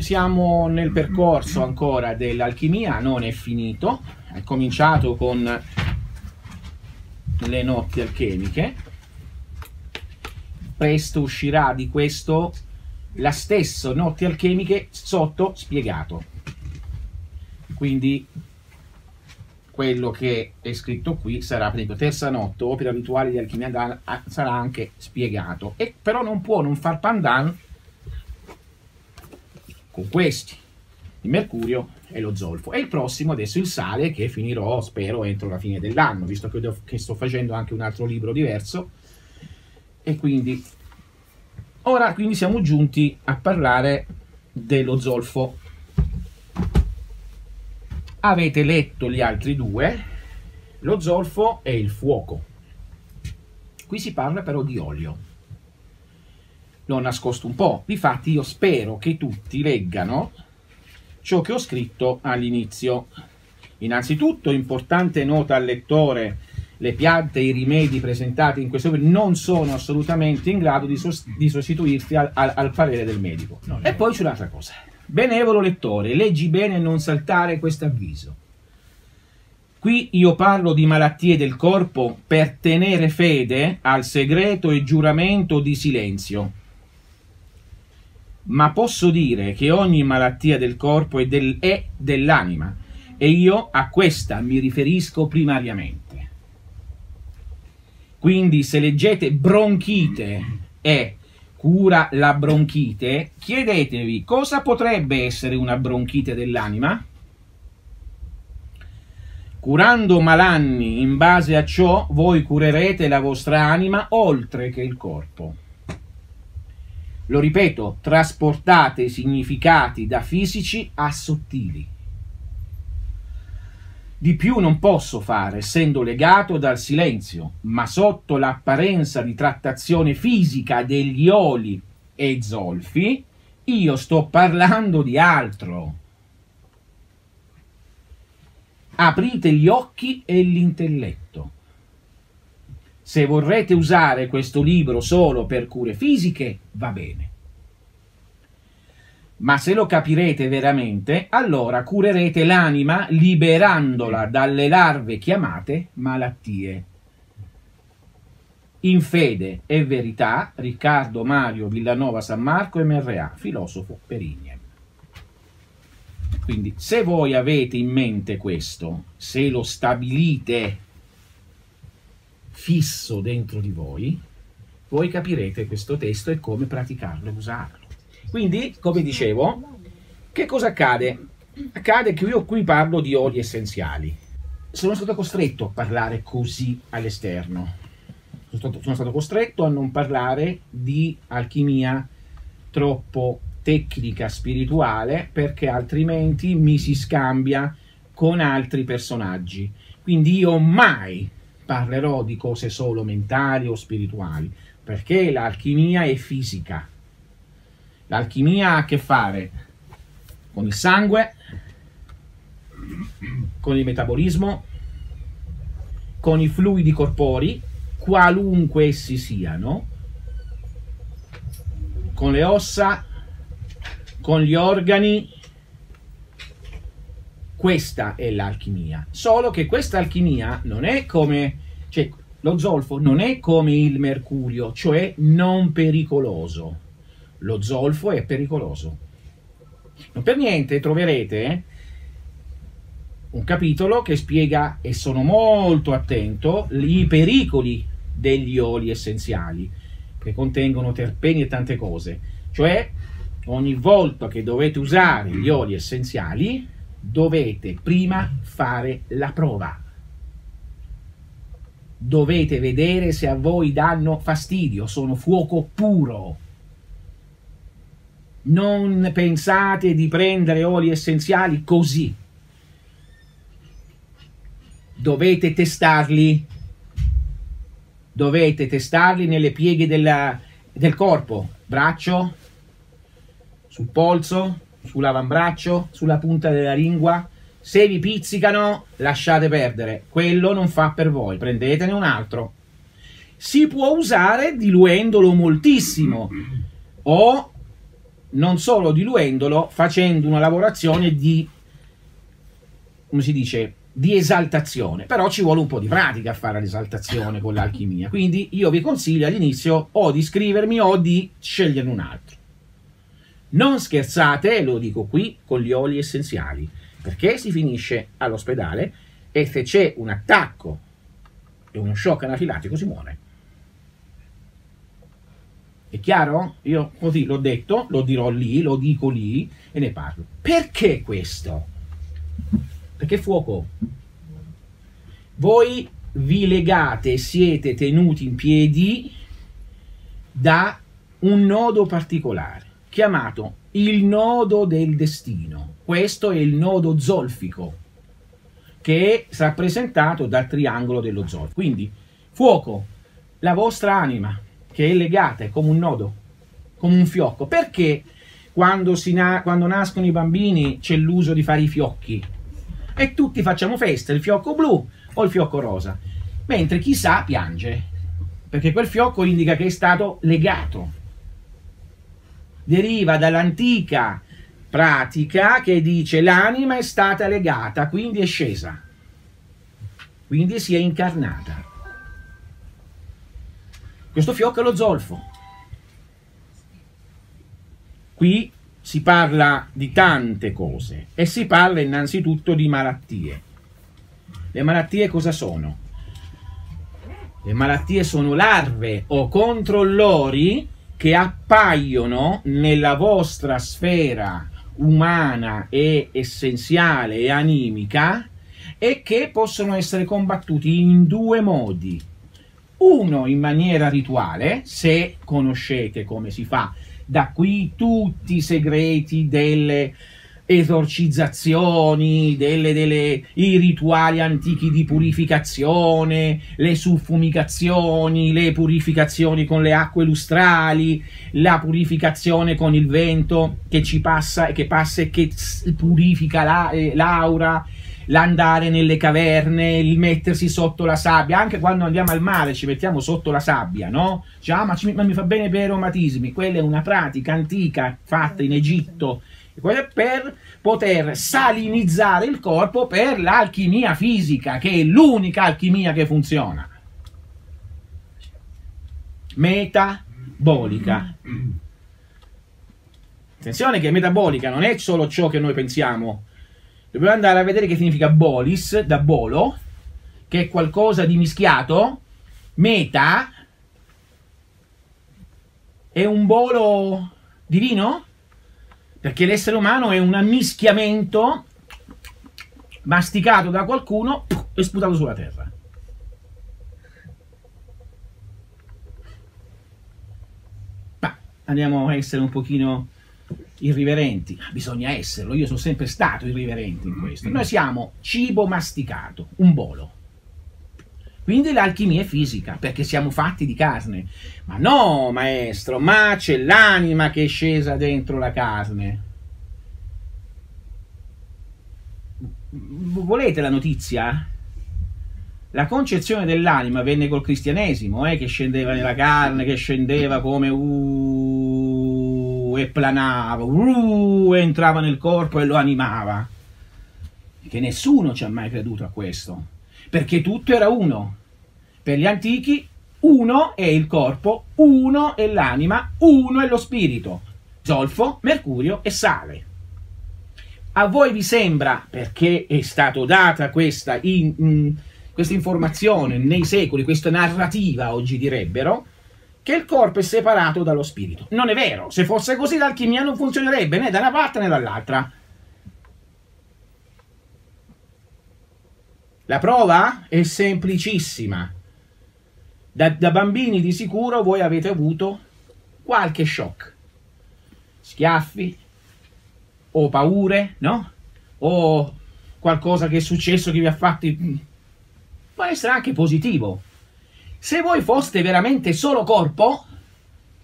siamo nel percorso ancora dell'alchimia, non è finito, è cominciato con le notti alchemiche, presto uscirà di questo la stessa notti alchemiche sotto spiegato, quindi quello che è scritto qui sarà, per esempio, terza notte, opera rituale di alchimia, sarà anche spiegato, e però non può non far pandan con questi, il mercurio e lo zolfo. E il prossimo adesso il sale, che finirò, spero, entro la fine dell'anno, visto che sto facendo anche un altro libro diverso. E quindi ora siamo giunti a parlare dello zolfo. Avete letto gli altri due, lo zolfo e il fuoco. Qui si parla però di olio. L'ho nascosto un po', difatti io spero che tutti leggano ciò che ho scritto all'inizio. Innanzitutto, importante nota al lettore: le piante e i rimedi presentati in questo libro non sono assolutamente in grado di sostituirsi al parere del medico. E poi c'è un'altra cosa. Benevolo lettore, leggi bene e non saltare questo avviso. Qui io parlo di malattie del corpo per tenere fede al segreto e giuramento di silenzio. Ma posso dire che ogni malattia del corpo è dell'anima, e io a questa mi riferisco primariamente. Quindi se leggete bronchite e cura la bronchite, chiedetevi cosa potrebbe essere una bronchite dell'anima. Curando malanni in base a ciò, voi curerete la vostra anima oltre che il corpo. Lo ripeto, trasportate i significati da fisici a sottili. Di più non posso fare, essendo legato dal silenzio, ma sotto l'apparenza di trattazione fisica degli oli e zolfi, io sto parlando di altro. Aprite gli occhi e l'intelletto. Se vorrete usare questo libro solo per cure fisiche, va bene. Ma se lo capirete veramente, allora curerete l'anima liberandola dalle larve chiamate malattie. In fede e verità, Riccardo Mario Villanova San Marco, MRA, filosofo Perignem. Quindi, se voi avete in mente questo, se lo stabilite fisso dentro di voi capirete questo testo e come praticarlo e usarlo. Quindi, come dicevo, che cosa accade? Accade che io qui parlo di oli essenziali. Sono stato costretto a parlare così all'esterno. Sono stato costretto a non parlare di alchimia troppo tecnica, spirituale, perché altrimenti mi si scambia con altri personaggi. Quindi io mai parlerò di cose solo mentali o spirituali, perché l'alchimia è fisica. L'alchimia ha a che fare con il sangue, con il metabolismo, con i fluidi corporei, qualunque essi siano, con le ossa, con gli organi. Questa è l'alchimia. Solo che questa alchimia non è come, cioè, lo zolfo non è come il mercurio, cioè non pericoloso. Lo zolfo è pericoloso. Non per niente troverete un capitolo che spiega, e sono molto attento, i pericoli degli oli essenziali, che contengono terpeni e tante cose. Cioè, ogni volta che dovete usare gli oli essenziali, dovete prima fare la prova. Dovete vedere se a voi danno fastidio, sono fuoco puro. Non pensate di prendere oli essenziali così. Dovete testarli. Dovete testarli nelle pieghe del corpo, braccio, sul polso, sull'avambraccio, sulla punta della lingua. Se vi pizzicano, lasciate perdere, quello non fa per voi, prendetene un altro. Si può usare diluendolo moltissimo o non solo diluendolo, facendo una lavorazione di, come si dice, di esaltazione, però ci vuole un po' di pratica a fare l'esaltazione con l'alchimia, quindi io vi consiglio all'inizio o di iscrivermi o di sceglierne un altro. Non scherzate, lo dico qui, con gli oli essenziali, perché si finisce all'ospedale e se c'è un attacco e uno shock anafilattico si muore. È chiaro? Io così l'ho detto, lo dirò lì, lo dico lì e ne parlo. Perché questo? Perché fuoco. Voi vi legate e siete tenuti in piedi da un nodo particolare, chiamato il nodo del destino. Questo è il nodo zolfico, che è rappresentato dal triangolo dello zolfo. Quindi, fuoco, la vostra anima, che è legata, è come un nodo, come un fiocco. Perché quando nascono i bambini c'è l'uso di fare i fiocchi? E tutti facciamo festa, il fiocco blu o il fiocco rosa. Mentre chi sa piange, perché quel fiocco indica che è stato legato. Deriva dall'antica pratica che dice l'anima è stata legata, quindi è scesa, quindi si è incarnata. Questo fiocco è lo zolfo. Qui si parla di tante cose e si parla innanzitutto di malattie. Le malattie cosa sono? Le malattie sono larve o controllori che appaiono nella vostra sfera umana e essenziale e animica e che possono essere combattuti in due modi. Uno in maniera rituale, se conoscete come si fa, da qui tutti i segreti delle esorcizzazioni, i rituali antichi di purificazione, le suffumigazioni, le purificazioni con le acque lustrali, la purificazione con il vento che ci passa e che purifica l'aura, l'andare nelle caverne, il mettersi sotto la sabbia. Anche quando andiamo al mare ci mettiamo sotto la sabbia, no? Cioè, ma mi fa bene per i reumatismi. Quella è una pratica antica fatta in Egitto per poter salinizzare il corpo per l'alchimia fisica, che è l'unica alchimia che funziona. Metabolica. Attenzione che metabolica non è solo ciò che noi pensiamo. Dobbiamo andare a vedere che significa bolis, da bolo, che è qualcosa di mischiato. Meta è un bolo divino, perché l'essere umano è un ammischiamento masticato da qualcuno e sputato sulla terra. Ma andiamo a essere un pochino irriverenti. Bisogna esserlo, io sono sempre stato irriverente in questo. Noi siamo cibo masticato, un bolo. Quindi l'alchimia è fisica, perché siamo fatti di carne. Ma no, maestro, ma c'è l'anima che è scesa dentro la carne. Volete la notizia? La concezione dell'anima venne col cristianesimo, che scendeva nella carne, che scendeva come e planava, entrava nel corpo e lo animava. Che nessuno ci ha mai creduto a questo, perché tutto era uno. Per gli antichi uno è il corpo, uno è l'anima, uno è lo spirito, zolfo, mercurio e sale. A voi vi sembra, perché è stata data questa informazione nei secoli, questa narrativa oggi direbbero, che il corpo è separato dallo spirito. Non è vero, se fosse così l'alchimia non funzionerebbe né da una parte né dall'altra. La prova è semplicissima. Da bambini di sicuro voi avete avuto qualche shock, schiaffi o paure, no? O qualcosa che è successo che vi ha fatti, può essere anche positivo. Se voi foste veramente solo corpo,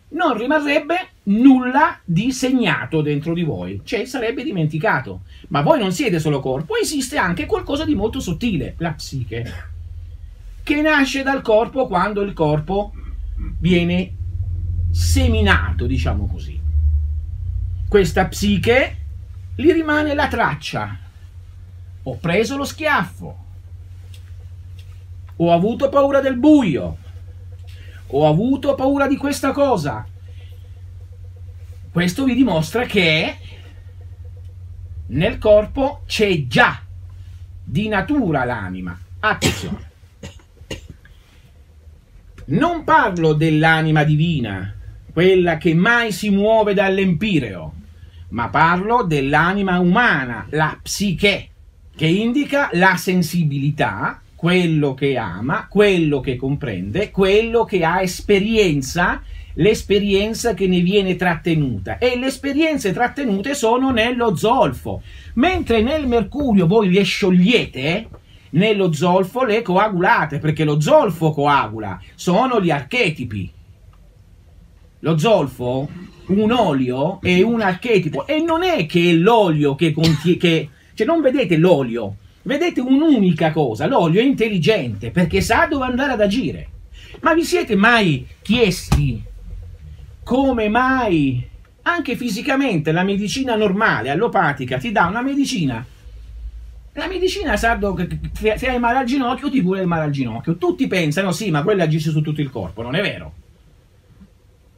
non rimarrebbe nulla di segnato dentro di voi, cioè sarebbe dimenticato. Ma voi non siete solo corpo, esiste anche qualcosa di molto sottile, la psiche, che nasce dal corpo quando il corpo viene seminato, diciamo così. questa psiche gli rimane la traccia. Ho preso lo schiaffo, ho avuto paura del buio, ho avuto paura di questa cosa. Questo vi dimostra che nel corpo c'è già di natura l'anima. Attenzione, non parlo dell'anima divina, quella che mai si muove dall'empireo, ma parlo dell'anima umana, la psiche, che indica la sensibilità, quello che ama, quello che comprende, quello che ha esperienza, l'esperienza che ne viene trattenuta, e le esperienze trattenute sono nello zolfo, mentre nel mercurio voi le sciogliete, nello zolfo le coagulate, perché lo zolfo coagula, sono gli archetipi. Lo zolfo, un olio, è un archetipo, e non è che è l'olio che contiene, cioè non vedete l'olio, vedete un'unica cosa. L'olio è intelligente perché sa dove andare ad agire. Ma vi siete mai chiesti come mai anche fisicamente la medicina normale, allopatica, ti dà una medicina? La medicina sa se hai male al ginocchio ti cura il male al ginocchio. Tutti pensano sì, ma quello agisce su tutto il corpo. Non è vero.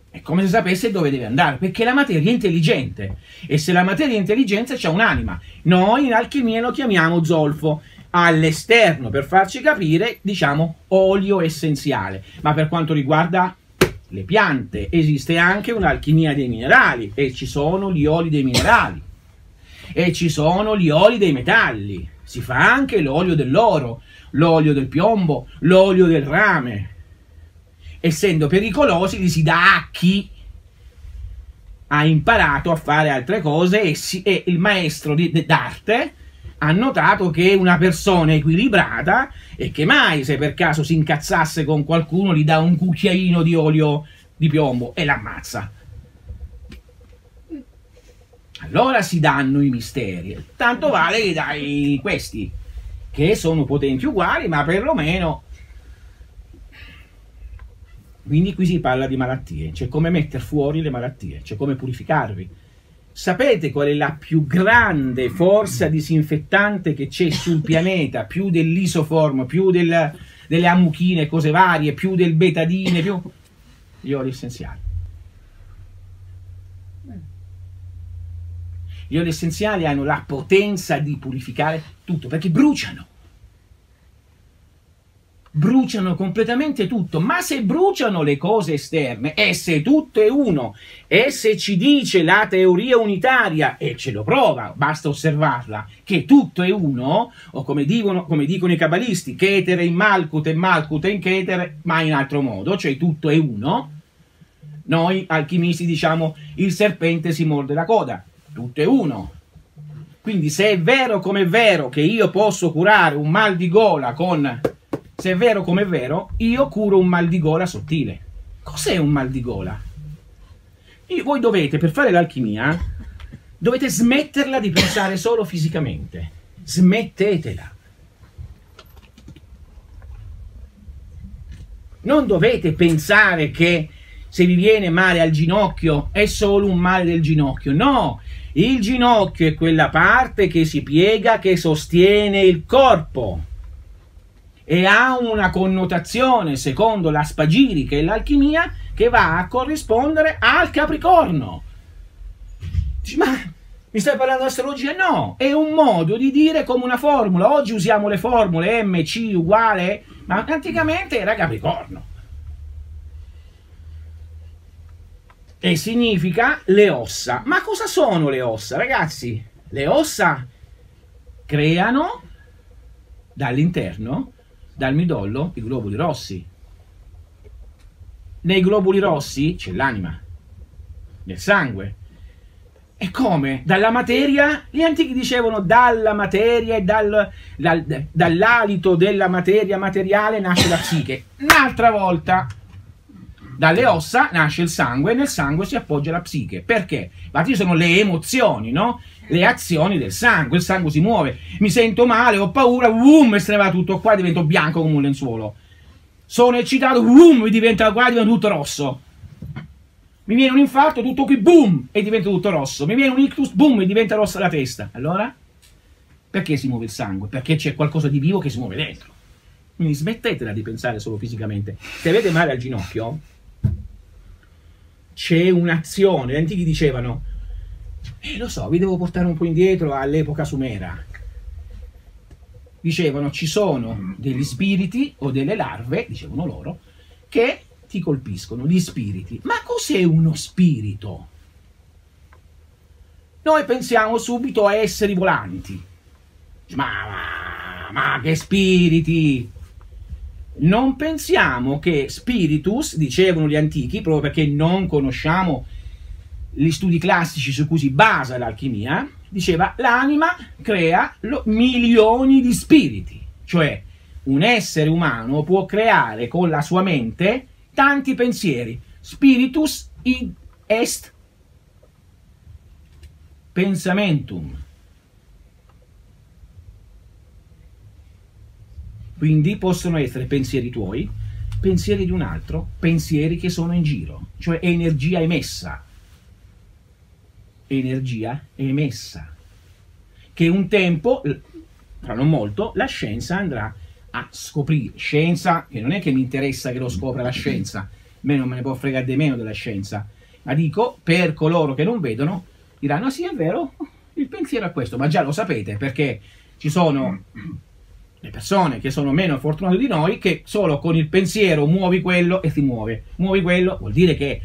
È come se sapesse dove deve andare, perché la materia è intelligente, e se la materia è intelligente c'è un'anima. Noi in alchimia lo chiamiamo zolfo. All'esterno, per farci capire, diciamo olio essenziale, ma per quanto riguarda le piante esiste anche un'alchimia dei minerali, e ci sono gli oli dei minerali, e ci sono gli oli dei metalli. Si fa anche l'olio dell'oro, l'olio del piombo, l'olio del rame. Essendo pericolosi li si dà a chi ha imparato a fare altre cose, e il maestro d'arte ha notato che una persona equilibrata, e che mai se per caso si incazzasse con qualcuno gli dà un cucchiaino di olio di piombo e l'ammazza. Allora si danno i misteri, tanto vale che dai questi, che sono potenti uguali, ma perlomeno. Quindi qui si parla di malattie, c'è come mettere fuori le malattie, c'è come purificarvi. Sapete qual è la più grande forza disinfettante che c'è sul pianeta, più dell'isoform, più delle amuchine, cose varie, più del betadine, più gli oli essenziali. Gli oli essenziali hanno la potenza di purificare tutto, perché bruciano completamente tutto. Ma se bruciano le cose esterne, e se tutto è uno, e se ci dice la teoria unitaria, e ce lo prova, basta osservarla, che tutto è uno, o come dicono i cabalisti, Keter in Malkut e Malkut in Keter, ma in altro modo, cioè tutto è uno. Noi alchimisti diciamo il serpente si morde la coda, tutto è uno. Quindi se è vero come è vero che io posso curare un mal di gola con... Se è vero come è vero, io curo un mal di gola sottile. Cos'è un mal di gola? Voi dovete, per fare l'alchimia, dovete smetterla di pensare solo fisicamente. Smettetela. Non dovete pensare che se vi viene male al ginocchio è solo un male del ginocchio. No, il ginocchio è quella parte che si piega, che sostiene il corpo. E ha una connotazione, secondo la Spagiri, che è l'alchimia, che va a corrispondere al Capricorno. Dici, ma mi stai parlando di astrologia? No, è un modo di dire come una formula. Oggi usiamo le formule M, C uguale, ma anticamente era Capricorno. E significa le ossa. Ma cosa sono le ossa, ragazzi? Le ossa creano dall'interno, dal midollo, i globuli rossi. Nei globuli rossi c'è l'anima, nel sangue. E come? Dalla materia? Gli antichi dicevano dalla materia e dall'alito della materia materiale nasce la psiche. Un'altra volta, dalle ossa nasce il sangue, e nel sangue si appoggia la psiche. Perché? Infatti sono le emozioni, no? Le azioni del sangue. Il sangue si muove, mi sento male, ho paura, e se ne va tutto qua, divento bianco come un lenzuolo. Sono eccitato, mi diventa qua, diventa tutto rosso. Mi viene un infarto, tutto qui, boom, e diventa tutto rosso. Mi viene un ictus, boom, e diventa rossa la testa. Allora? Perché si muove il sangue? Perché c'è qualcosa di vivo che si muove dentro. Quindi smettetela di pensare solo fisicamente. Se avete male al ginocchio, c'è un'azione. Gli antichi dicevano, lo so, vi devo portare un po' indietro all'epoca sumera. Dicevano, ci sono degli spiriti o delle larve, dicevano loro, che ti colpiscono, gli spiriti. Ma cos'è uno spirito? Noi pensiamo subito a esseri volanti. Ma che spiriti! Non pensiamo che spiritus, dicevano gli antichi, proprio perché non conosciamo gli studi classici su cui si basa l'alchimia, diceva l'anima crea milioni di spiriti, cioè un essere umano può creare con la sua mente tanti pensieri. Spiritus id est pensamentum. Quindi possono essere pensieri tuoi, pensieri di un altro, pensieri che sono in giro, cioè energia emessa. Energia emessa. Che un tempo, tra non molto, la scienza andrà a scoprire. Scienza, che non è che mi interessa che lo scopra la scienza, a me non me ne può fregare di meno della scienza, ma dico, per coloro che non vedono, diranno, sì è vero, il pensiero è questo, ma già lo sapete, perché ci sono le persone che sono meno fortunate di noi, che solo con il pensiero muovi quello e si muove. Muovi quello, vuol dire che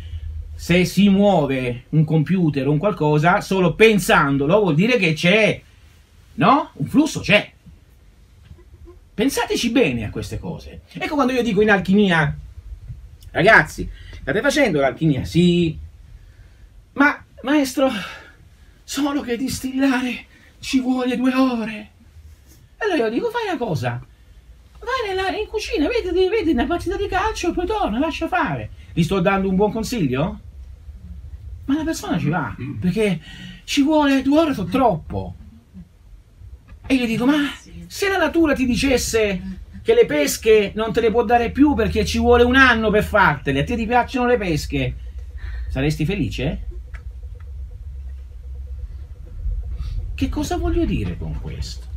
se si muove un computer o un qualcosa, solo pensandolo, vuol dire che c'è, no? Un flusso c'è. Pensateci bene a queste cose. Ecco quando io dico in alchimia, ragazzi, state facendo l'alchimia? Sì. Ma, maestro, solo che distillare ci vuole 2 ore. Allora io dico, fai una cosa, vai in cucina, vedi una partita di calcio e poi torna, lascia fare. Vi sto dando un buon consiglio? Ma la persona ci va, perché ci vuole 2 ore, sono troppo. E io dico, ma se la natura ti dicesse che le pesche non te le può dare più perché ci vuole 1 anno per fartele, a te ti piacciono le pesche, saresti felice? Che cosa voglio dire con questo?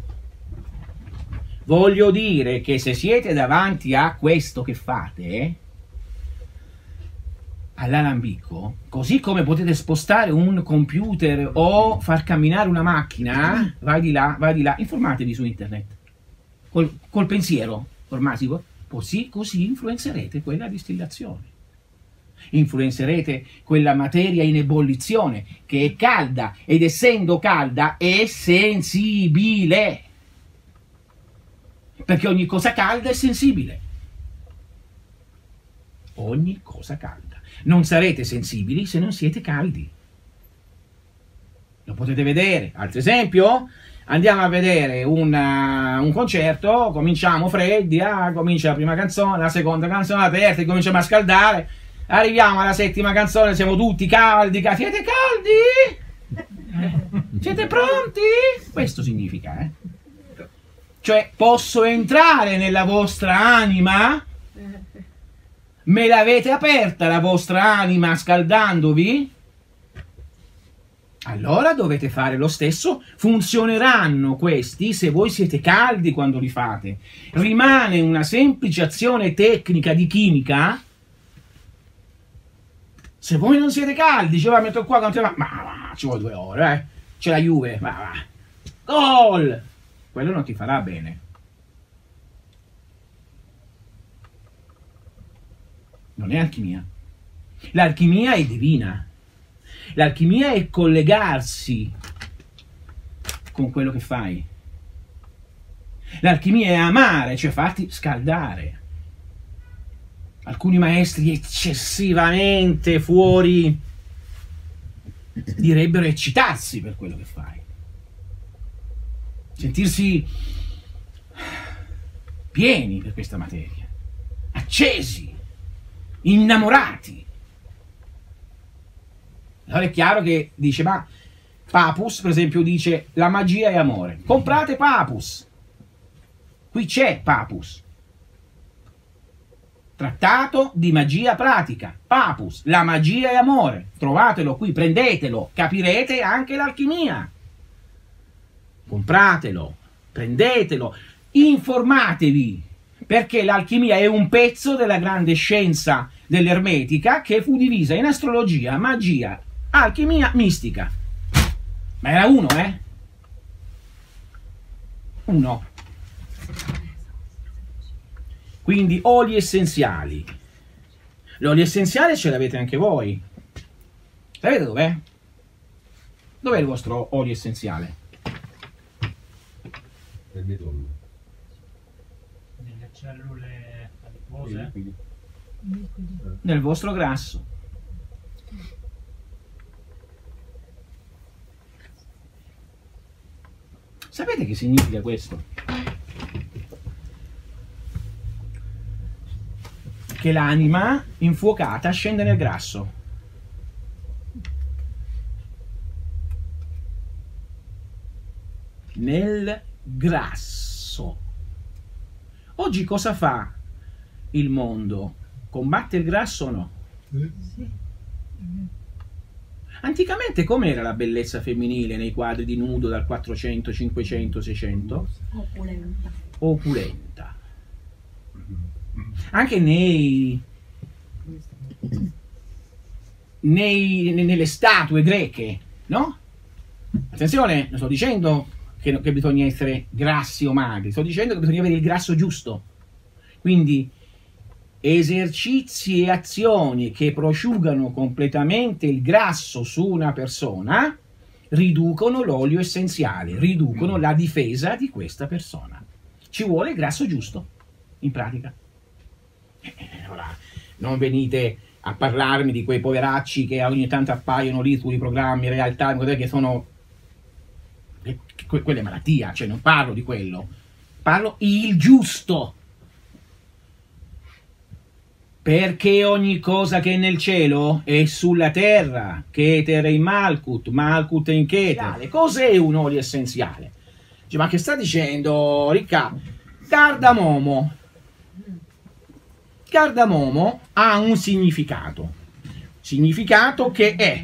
Voglio dire che se siete davanti a questo che fate, all'alambico, così come potete spostare un computer o far camminare una macchina, vai di là, informatevi su internet, col pensiero, ormai così influenzerete quella distillazione, influenzerete quella materia in ebollizione, che è calda, ed essendo calda è sensibile. Perché ogni cosa calda è sensibile. Ogni cosa calda. Non sarete sensibili se non siete caldi. Lo potete vedere. Altro esempio? Andiamo a vedere un concerto, cominciamo freddi, comincia la prima canzone, la seconda canzone, la terza, cominciamo a scaldare. Arriviamo alla 7ª canzone, siamo tutti caldi. Siete caldi? Siete pronti? Questo significa, Cioè, posso entrare nella vostra anima? Me l'avete aperta la vostra anima scaldandovi? Allora dovete fare lo stesso. Funzioneranno questi se voi siete caldi quando li fate. Rimane una semplice azione tecnica di chimica. Se voi non siete caldi, cioè metto qua, ma ci vuole 2 ore, C'è la Juve, va. Gol! Quello non ti farà bene. Non è alchimia. L'alchimia è divina. L'alchimia è collegarsi con quello che fai. L'alchimia è amare, cioè farti scaldare. Alcuni maestri eccessivamente fuori direbbero eccitarsi per quello che fai. Sentirsi pieni per questa materia, accesi, innamorati. Allora è chiaro che dice, ma Papus per esempio dice la magia è amore, comprate Papus, qui c'è Papus, Trattato di magia pratica, Papus, la magia è amore, trovatelo qui, prendetelo, capirete anche l'alchimia. Compratelo, prendetelo, informatevi, perché l'alchimia è un pezzo della grande scienza dell'ermetica che fu divisa in astrologia, magia, alchimia, mistica. Ma era uno, Uno. Quindi oli essenziali. L'olio essenziale ce l'avete anche voi. Sapete dov'è? Dov'è il vostro olio essenziale? Nel midollo. Nelle cellule adipose? Nel vostro grasso. Sapete che significa questo? Che l'anima infuocata scende nel grasso. Nel grasso. Oggi cosa fa il mondo? Combatte il grasso o no? Sì. Anticamente com'era la bellezza femminile nei quadri di nudo dal 400, 500, 600? Opulenta. Opulenta. Anche nelle statue greche, no? Attenzione, non sto dicendo che bisogna essere grassi o magri, sto dicendo che bisogna avere il grasso giusto. Quindi esercizi e azioni che prosciugano completamente il grasso su una persona riducono l'olio essenziale, riducono la difesa di questa persona. Ci vuole il grasso giusto, in pratica. Ora, non venite a parlarmi di quei poveracci che ogni tanto appaiono lì sui programmi, in realtà che sono quella è malattia, cioè non parlo di quello, parlo il giusto, perché ogni cosa che è nel cielo è sulla terra, Keter è in Malkut, Malkut è in Keter. Cos'è un olio essenziale? Dice, ma che sta dicendo Ricca? Cardamomo. Cardamomo ha un significato che è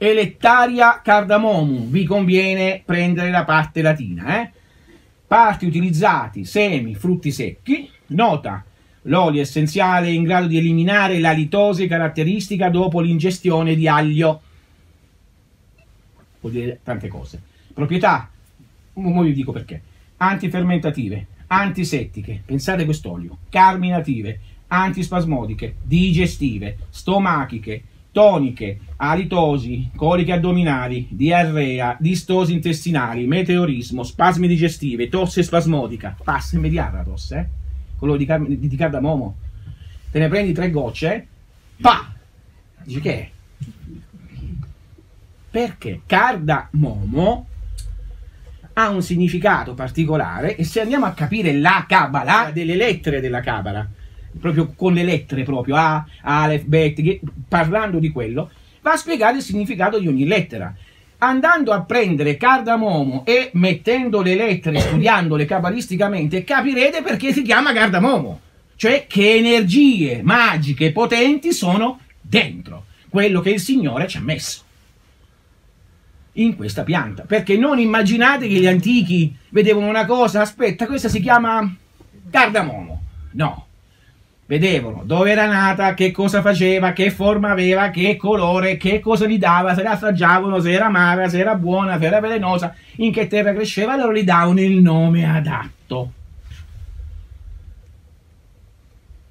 Electaria cardamomum, vi conviene prendere la parte latina, Parti utilizzati, semi, frutti secchi, nota, l'olio essenziale è in grado di eliminare la litosi caratteristica dopo l'ingestione di aglio. Vuol dire tante cose. Proprietà, ora vi dico perché, antifermentative, antisettiche, pensate quest'olio, carminative, antispasmodiche, digestive, stomachiche, toniche, alitosi, coliche addominali, diarrea, distosi intestinali, meteorismo, spasmi digestive, tosse spasmodica, passa immediata la tosse, quello di cardamomo, te ne prendi 3 gocce, pa! Dici che è? Perché cardamomo ha un significato particolare e se andiamo a capire la Kabbalah, delle lettere della Kabbalah, proprio con le lettere proprio, A, Aleph, Bet, parlando di quello, va a spiegare il significato di ogni lettera. Andando a prendere cardamomo e mettendo le lettere, studiandole cabalisticamente, capirete perché si chiama cardamomo. Cioè che energie magiche potenti sono dentro quello che il Signore ci ha messo in questa pianta. Perché non immaginate che gli antichi vedevano una cosa, aspetta, questa si chiama cardamomo. No. Vedevano dove era nata, che cosa faceva, che forma aveva, che colore, che cosa gli dava, se la assaggiavano, se era amara, se era buona, se era velenosa, in che terra cresceva, allora gli davano il nome adatto.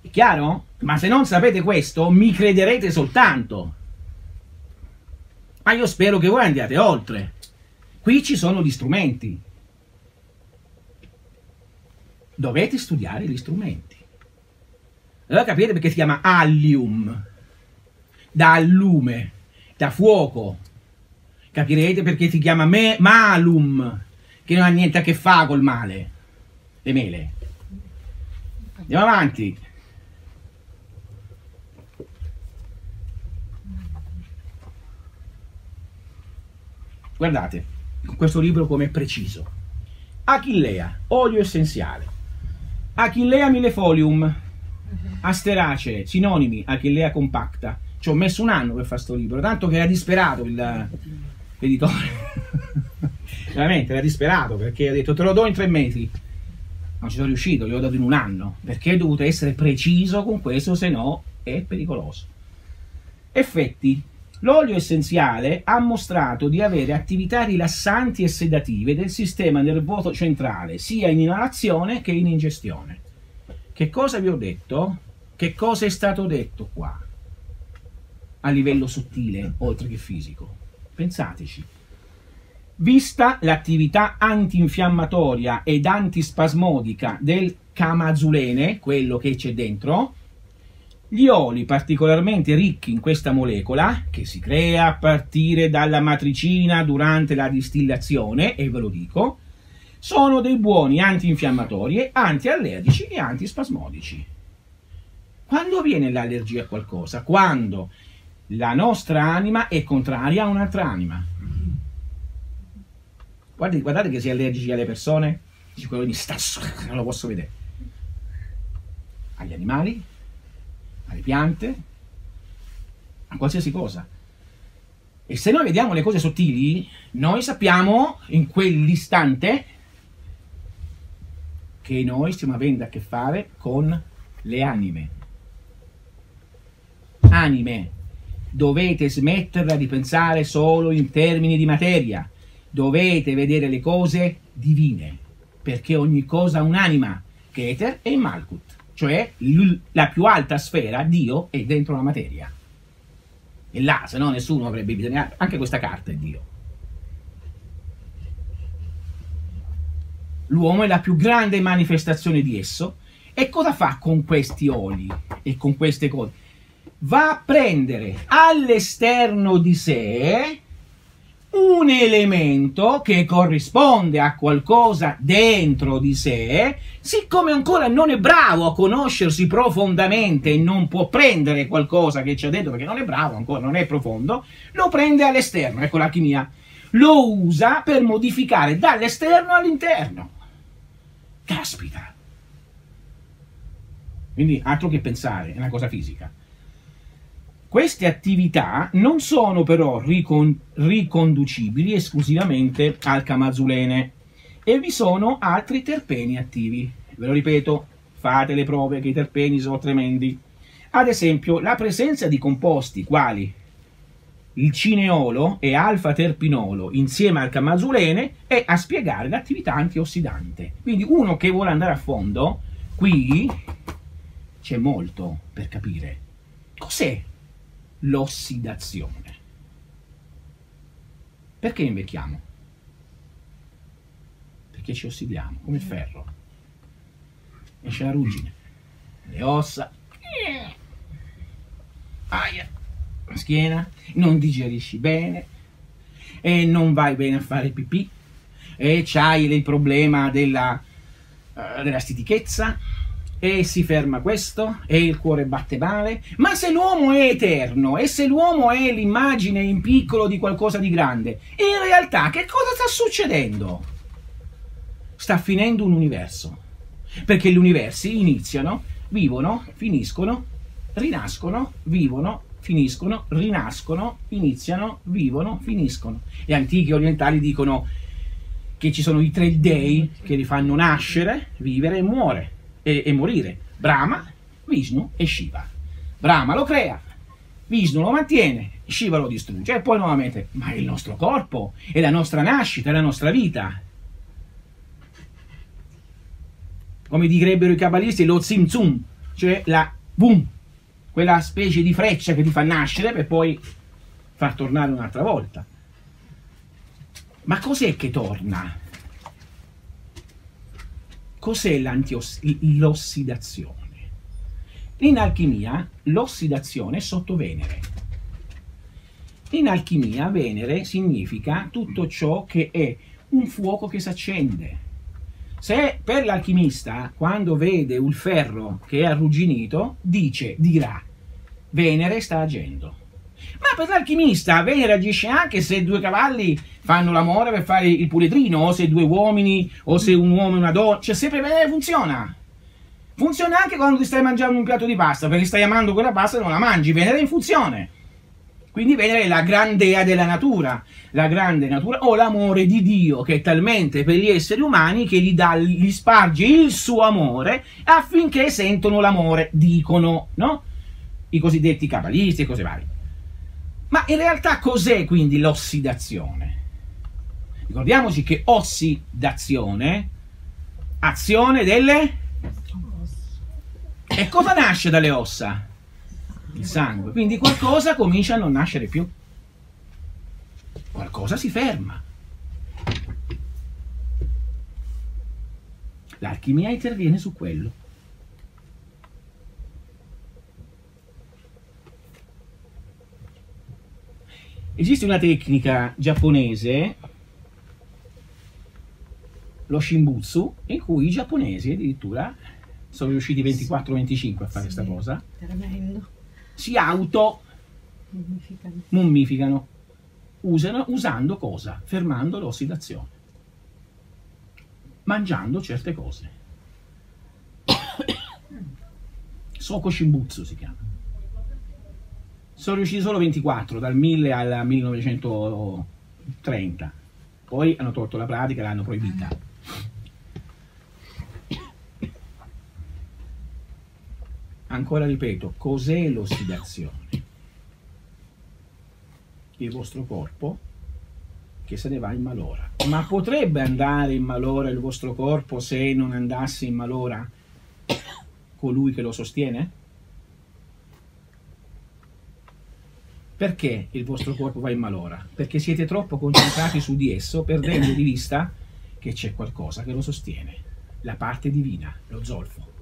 È chiaro? Ma se non sapete questo, mi crederete soltanto. Ma io spero che voi andiate oltre. Qui ci sono gli strumenti. Dovete studiare gli strumenti. Allora capite perché si chiama allium, da allume, da fuoco. Capirete perché si chiama malum, che non ha niente a che fare col male, le mele. Andiamo avanti. Guardate, questo libro come è preciso. Achillea, olio essenziale. Achillea millefolium. Asteracee, sinonimi, Achillea compacta. Ci ho messo un anno per fare sto libro, tanto che era disperato l'editore. Veramente era disperato, perché ha detto te lo do in 3 mesi. Non ci sono riuscito, glielo ho dato in un anno, perché dovuto essere preciso con questo, se no è pericoloso. Effetti. L'olio essenziale ha mostrato di avere attività rilassanti e sedative del sistema nervoso centrale, sia in inalazione che in ingestione. Che cosa vi ho detto? Che cosa è stato detto qua? A livello sottile, oltre che fisico. Pensateci. Vista l'attività antinfiammatoria ed antispasmodica del camazulene, quello che c'è dentro, gli oli particolarmente ricchi in questa molecola, che si crea a partire dalla matricina durante la distillazione, e ve lo dico, sono dei buoni antinfiammatori, antiallergici e antispasmodici. Quando viene l'allergia a qualcosa? Quando la nostra anima è contraria a un'altra anima. Guardate che si è allergici alle persone, dice quello di stasso, non lo posso vedere. Agli animali, alle piante, a qualsiasi cosa. E se noi vediamo le cose sottili, noi sappiamo in quell'istante che noi stiamo avendo a che fare con le anime. Anime, dovete smetterla di pensare solo in termini di materia, dovete vedere le cose divine, perché ogni cosa ha un'anima, Keter e Malkut. Cioè la più alta sfera, Dio, è dentro la materia. E là, se no nessuno avrebbe bisogno, anche questa carta è Dio. L'uomo è la più grande manifestazione di esso. E cosa fa con questi oli e con queste cose? Va a prendere all'esterno di sé un elemento che corrisponde a qualcosa dentro di sé, siccome ancora non è bravo a conoscersi profondamente e non può prendere qualcosa che c'è dentro perché non è bravo ancora, non è profondo, lo prende all'esterno. Ecco l'alchimia, lo usa per modificare dall'esterno all'interno. Caspita! Quindi altro che pensare, è una cosa fisica. Queste attività non sono però riconducibili esclusivamente al camazulene e vi sono altri terpeni attivi. Ve lo ripeto, fate le prove che i terpeni sono tremendi. Ad esempio, la presenza di composti quali il cineolo e alfa-terpinolo insieme al camazulene è a spiegare l'attività antiossidante. Quindi uno che vuole andare a fondo, qui c'è molto per capire. Cos'è l'ossidazione? Perché invecchiamo? Perché ci ossidiamo, come il ferro. Esce la ruggine, le ossa, aia, la schiena, non digerisci bene e non vai bene a fare pipì e c'hai il problema della stitichezza e si ferma questo e il cuore batte male. Ma se l'uomo è eterno e se l'uomo è l'immagine in piccolo di qualcosa di grande, in realtà che cosa sta succedendo? Sta finendo un universo, perché gli universi iniziano, vivono, finiscono, rinascono, vivono, finiscono, rinascono, iniziano, vivono, finiscono. Gli antichi orientali dicono che ci sono i 3 dei che li fanno nascere, vivere e morire. Brahma, Vishnu e Shiva. Brahma lo crea, Vishnu lo mantiene, Shiva lo distrugge e poi nuovamente. Ma è il nostro corpo, è la nostra nascita, è la nostra vita. Come direbbero i cabalisti, lo Tsimtsum, cioè la boom, quella specie di freccia che ti fa nascere per poi far tornare un'altra volta. Ma cos'è che torna? Cos'è l'ossidazione? In alchimia l'ossidazione è sotto Venere. In alchimia Venere significa tutto ciò che è un fuoco che si accende. Se per l'alchimista, quando vede un ferro che è arrugginito, dirà Venere sta agendo. Ma per l'alchimista Venere agisce anche se 2 cavalli fanno l'amore per fare il puletrino, o se 2 uomini, o se un uomo e una donna, cioè sempre Venere funziona. Funziona anche quando ti stai mangiando un piatto di pasta, perché stai amando quella pasta e non la mangi. Venere è in funzione. Quindi Venere è la grande dea della natura, la grande natura, o l'amore di Dio, che è talmente per gli esseri umani che gli sparge il suo amore affinché sentono l'amore, dicono, no? I cosiddetti cabalisti e cose varie. Ma in realtà cos'è quindi l'ossidazione? Ricordiamoci che ossidazione, azione delle... E cosa nasce dalle ossa? Il sangue. Quindi qualcosa comincia a non nascere più. Qualcosa si ferma. L'alchimia interviene su quello. Esiste una tecnica giapponese, lo Shimbutsu, in cui i giapponesi addirittura sono riusciti 24-25 a fare questa cosa. Tremendo. Si auto-mummificano. Usando cosa? Fermando l'ossidazione. Mangiando certe cose. Soko Shimbutsu si chiama. Sono riusciti solo 24, dal 1000 al 1930. Poi hanno tolto la pratica e l'hanno proibita. Ancora ripeto, cos'è l'ossidazione? Il vostro corpo che se ne va in malora. Ma potrebbe andare in malora il vostro corpo se non andasse in malora colui che lo sostiene? Perché il vostro corpo va in malora? Perché siete troppo concentrati su di esso, perdendo di vista che c'è qualcosa che lo sostiene, la parte divina, lo zolfo.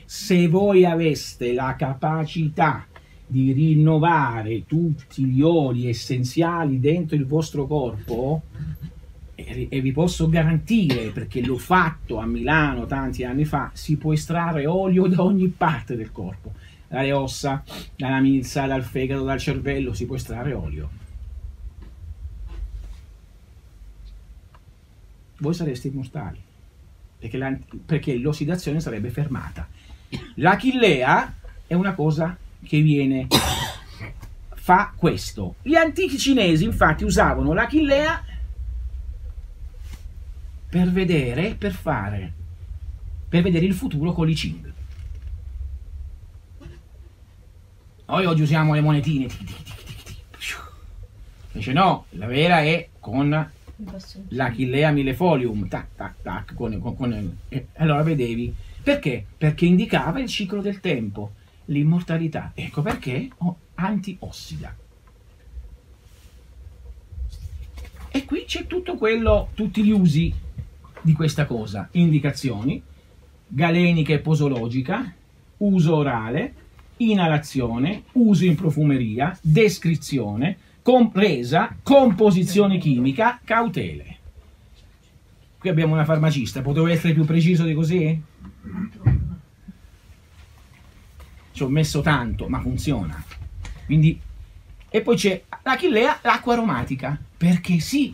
Se voi aveste la capacità di rinnovare tutti gli oli essenziali dentro il vostro corpo, e vi posso garantire, perché l'ho fatto a Milano tanti anni fa, si può estrarre olio da ogni parte del corpo, dalle ossa, dalla milza, dal fegato, dal cervello, si può estrarre olio. Voi sareste immortali, perché l'ossidazione sarebbe fermata. L'achillea è una cosa che fa questo. Gli antichi cinesi infatti usavano l'achillea per vedere il futuro con l'I Ching. Noi oggi usiamo le monetine, invece no, la vera è con l'achillea millefolium, tac tac tac, allora vedevi. Perché? Perché indicava il ciclo del tempo, l'immortalità. Ecco perché antiossida. E qui c'è tutto quello, tutti gli usi di questa cosa. Indicazioni, galenica e posologica, uso orale, inalazione, uso in profumeria, descrizione, compresa, composizione chimica, cautele. Qui abbiamo una farmacista, potevo essere più preciso di così? Ci ho messo tanto, ma funziona. Quindi, e poi c'è l'achillea, l'acqua aromatica. Perché sì,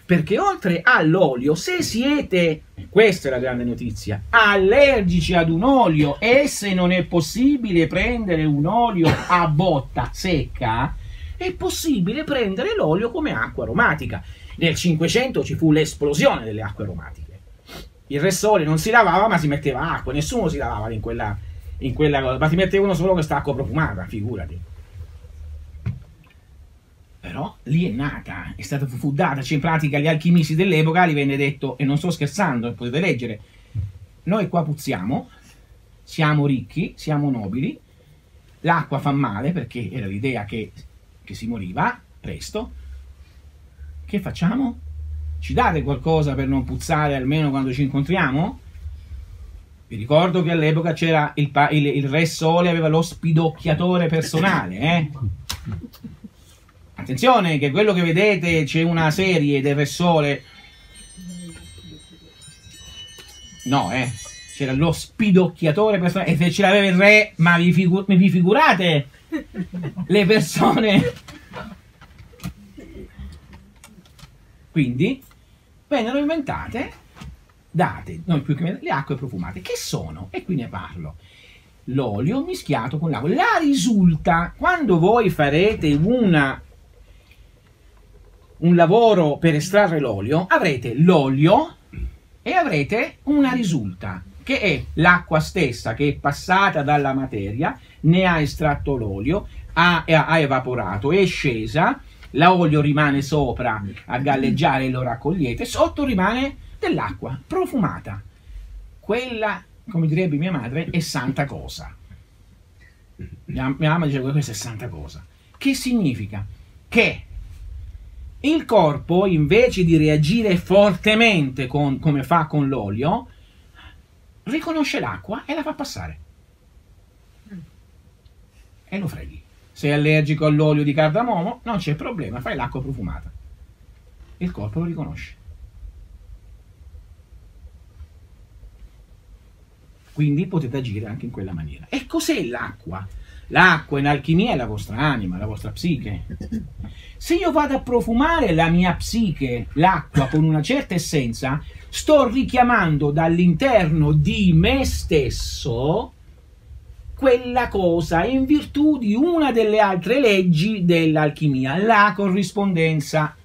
perché oltre all'olio, se siete, questa è la grande notizia, allergici ad un olio e se non è possibile prendere un olio a botta secca, è possibile prendere l'olio come acqua aromatica. Nel 500 ci fu l'esplosione delle acque aromatiche. Il Re Sole non si lavava, ma si metteva acqua. Nessuno si lavava in quella cosa, ma ti mettevano solo questa acqua profumata, figurati. Però lì è nata, è stata fu data, cioè in pratica gli alchimisti dell'epoca gli venne detto, e non sto scherzando, potete leggere, noi qua puzziamo, siamo ricchi, siamo nobili, l'acqua fa male perché era l'idea che si moriva presto, che facciamo? Ci date qualcosa per non puzzare almeno quando ci incontriamo? Vi ricordo che all'epoca c'era il Re Sole, aveva lo spidocchiatore personale, Attenzione che quello che vedete, c'è una serie del Re Sole, no, c'era lo spidocchiatore personale, e se ce l'aveva il re, ma vi figurate le persone? Quindi vennero inventate date, non più che le acque profumate, che sono, e qui ne parlo, l'olio mischiato con l'acqua. La risulta, quando voi farete un lavoro per estrarre l'olio, avrete l'olio e avrete una risulta, che è l'acqua stessa che è passata dalla materia, ne ha estratto l'olio, ha evaporato, è scesa, l'olio rimane sopra a galleggiare e lo raccogliete, sotto rimane dell'acqua profumata. Quella, come direbbe mia madre, è santa cosa. Mia mamma diceva questa è santa cosa. Che significa? Che il corpo, invece di reagire fortemente come fa con l'olio, riconosce l'acqua e la fa passare. E lo freghi. Se è allergico all'olio di cardamomo, non c'è problema, fai l'acqua profumata. Il corpo lo riconosce. Quindi potete agire anche in quella maniera. E cos'è l'acqua? L'acqua in alchimia è la vostra anima, la vostra psiche. Se io vado a profumare la mia psiche, l'acqua, con una certa essenza, sto richiamando dall'interno di me stesso quella cosa in virtù di una delle altre leggi dell'alchimia, la corrispondenza,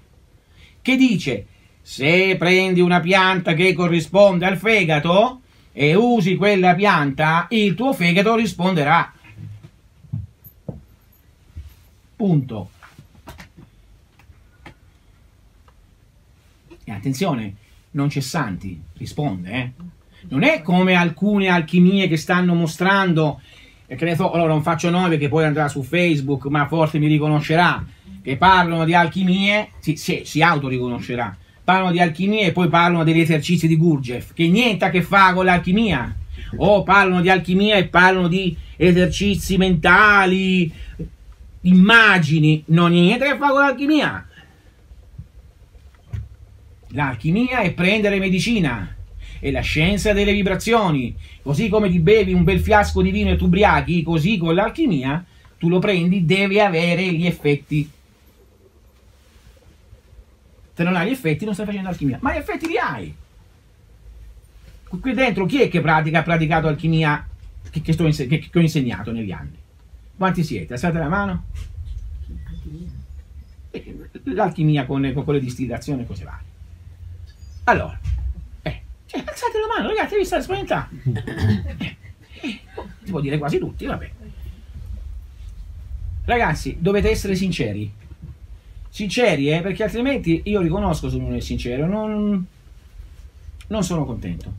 che dice: se prendi una pianta che corrisponde al fegato e usi quella pianta, il tuo fegato risponderà. Punto. E attenzione, non c'è Santi, risponde, Non è come alcune alchimie che stanno mostrando, e che ne so, allora non faccio nome perché poi andrà su Facebook, ma forse mi riconoscerà, che parlano di alchimie, si autoriconoscerà, parlano di alchimie e poi parlano degli esercizi di Gurdjieff, che niente a che fare con l'alchimia, o parlano di alchimia e parlano di esercizi mentali, immagini, non niente a che fare con l'alchimia. L'alchimia è prendere medicina, è la scienza delle vibrazioni. Così come ti bevi un bel fiasco di vino e tu ubriachi, così con l'alchimia tu lo prendi, deve avere gli effetti. Se non hai gli effetti non stai facendo alchimia, ma gli effetti li hai. Qui dentro chi è che ha praticato alchimia che ho insegnato negli anni? Quanti siete? Alzate la mano. L'alchimia con le distillazioni e cose varie. Allora, alzate la mano, ragazzi, vi state spaventando. Si può dire quasi tutti, vabbè. Ragazzi, dovete essere sinceri. Sinceri, perché altrimenti io riconosco se uno è sincero, non sono contento.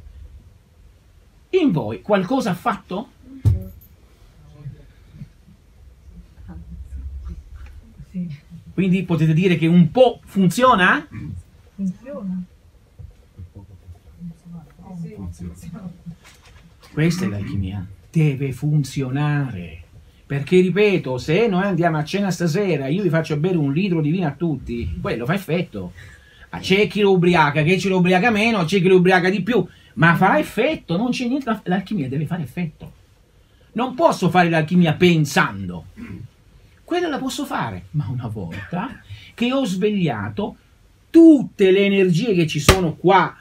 In voi qualcosa ha fatto? Quindi potete dire che un po' funziona? Funziona. Questa è l'alchimia, deve funzionare, perché ripeto, se noi andiamo a cena stasera io vi faccio bere 1 litro di vino a tutti, quello fa effetto. C'è chi lo ubriaca, che ce lo ubriaca meno, c'è chi lo ubriaca di più, ma farà effetto, non c'è niente, l'alchimia deve fare effetto. Non posso fare l'alchimia pensando, quella la posso fare, ma una volta che ho svegliato tutte le energie che ci sono qua